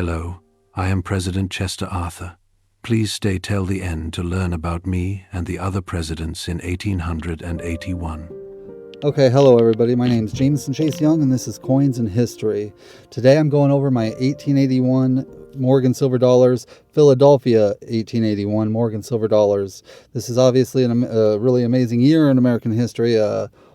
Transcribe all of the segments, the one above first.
Hello, I am President Chester Arthur. Please stay till the end to learn about me and the other presidents in 1881. Okay, hello everybody. My name is Jameson Chase Young and this is Coins and History. Today I'm going over my 1881 Morgan Silver Dollars, Philadelphia 1881 Morgan Silver Dollars. This is obviously a really amazing year in American history.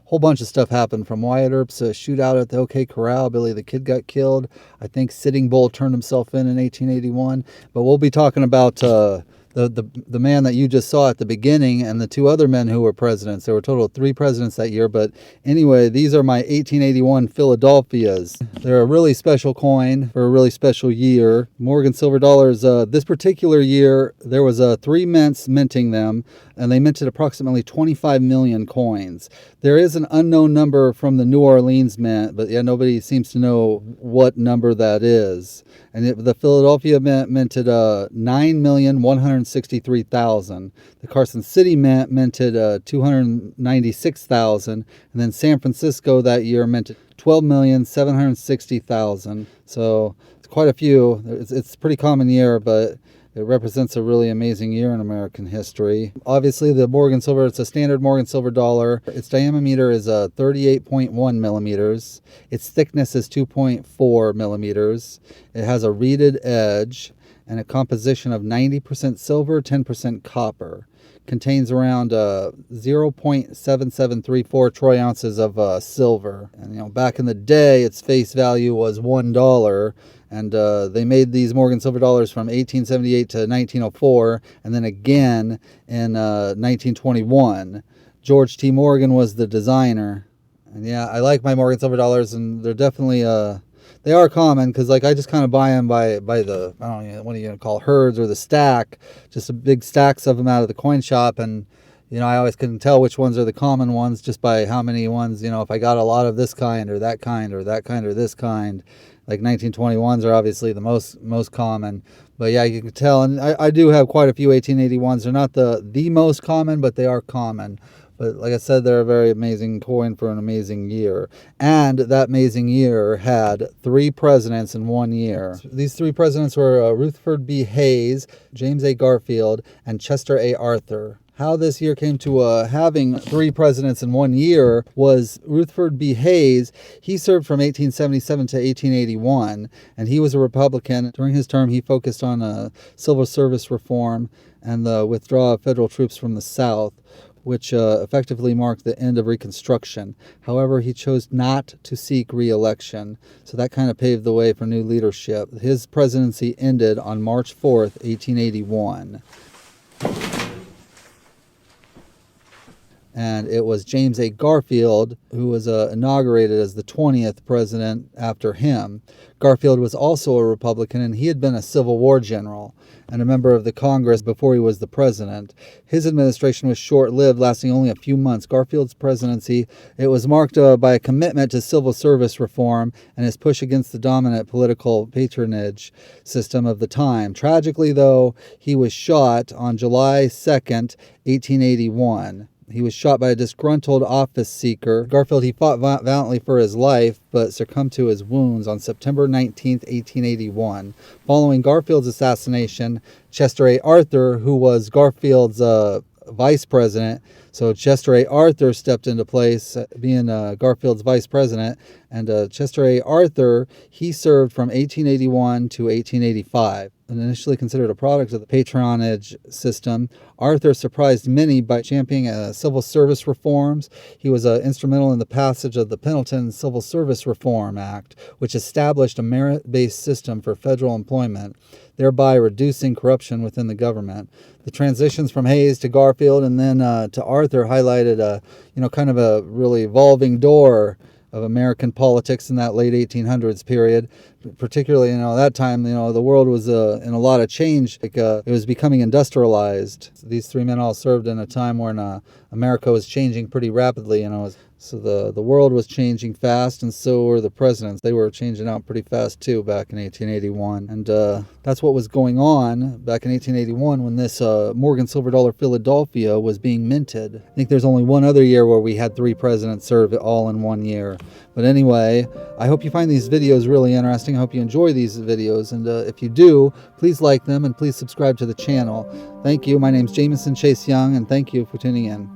Whole bunch of stuff happened, from Wyatt Earp's shootout at the OK Corral. Billy the Kid got killed. I think Sitting Bull turned himself in 1881. But we'll be talking about the man that you just saw at the beginning and the two other men who were presidents. There were a total of 3 presidents that year. But anyway, these are my 1881 Philadelphias. They're a really special coin for a really special year. Morgan Silver Dollars, this particular year, there was 3 mints minting them, and they minted approximately 25 million coins. There is an unknown number from the New Orleans mint, but yeah, nobody seems to know what number that is. And the Philadelphia mint minted 9,163,000. The Carson City mint minted 296,000, and then San Francisco that year minted 12,760,000. So it's quite a few. It's a pretty common year, but it represents a really amazing year in American history. Obviously, the Morgan Silver, it's a standard Morgan Silver dollar. Its diameter is 38.1 millimeters. Its thickness is 2.4 millimeters. It has a reeded edge and a composition of 90% silver, 10% copper. Contains around 0.7734 troy ounces of silver. And back in the day, its face value was $1. And they made these Morgan Silver Dollars from 1878 to 1904, and then again in 1921. George T. Morgan was the designer. And yeah, I like my Morgan Silver Dollars, and they're definitely they are common, because I just kind of buy them by the, I don't know, what are you going to call, herds or the stack, just a big stacks of them out of the coin shop. And I always can tell which ones are the common ones just by how many ones, if I got a lot of this kind or that kind or that kind or this kind. Like 1921s are obviously the most common. But yeah, you can tell. And I do have quite a few 1881s. They're not the most common, but they are common. But like I said, they're a very amazing coin for an amazing year. And that amazing year had 3 presidents in one year. These 3 presidents were Rutherford B. Hayes, James A. Garfield, and Chester A. Arthur. How this year came to having 3 presidents in one year was Rutherford B. Hayes. He served from 1877 to 1881, and he was a Republican. During his term, he focused on civil service reform and the withdrawal of federal troops from the South, which effectively marked the end of Reconstruction. However, he chose not to seek re-election, so that kind of paved the way for new leadership. His presidency ended on March 4th, 1881. And it was James A. Garfield who was inaugurated as the 20th president after him. Garfield was also a Republican, and he had been a Civil War general and a member of the Congress before he was the president. His administration was short-lived, lasting only a few months. Garfield's presidency, it was marked by a commitment to civil service reform and his push against the dominant political patronage system of the time. Tragically, though, he was shot on July 2nd, 1881. He was shot by a disgruntled office seeker. Garfield, he fought valiantly for his life, but succumbed to his wounds on September 19th, 1881. Following Garfield's assassination, Chester A. Arthur, who was Garfield's vice president, so Chester A. Arthur stepped into place, being Garfield's vice president, and Chester A. Arthur, he served from 1881 to 1885. And initially considered a product of the patronage system, Arthur surprised many by championing civil service reforms. He was instrumental in the passage of the Pendleton Civil Service Reform Act, which established a merit-based system for federal employment, thereby reducing corruption within the government. The transitions from Hayes to Garfield and then to Arthur highlighted kind of a really evolving door of American politics in that late 1800s period. Particularly, that time, the world was in a lot of change. It was becoming industrialized. These 3 men all served in a time when America was changing pretty rapidly. So the world was changing fast, and so were the presidents. They were changing out pretty fast too back in 1881. And that's what was going on back in 1881 when this Morgan Silver Dollar Philadelphia was being minted. I think there's only one other year where we had 3 presidents serve all in one year. But anyway, I hope you find these videos really interesting. I hope you enjoy these videos, and if you do, please like them and please subscribe to the channel. Thank you. My name's Jamison Chase Young, and thank you for tuning in.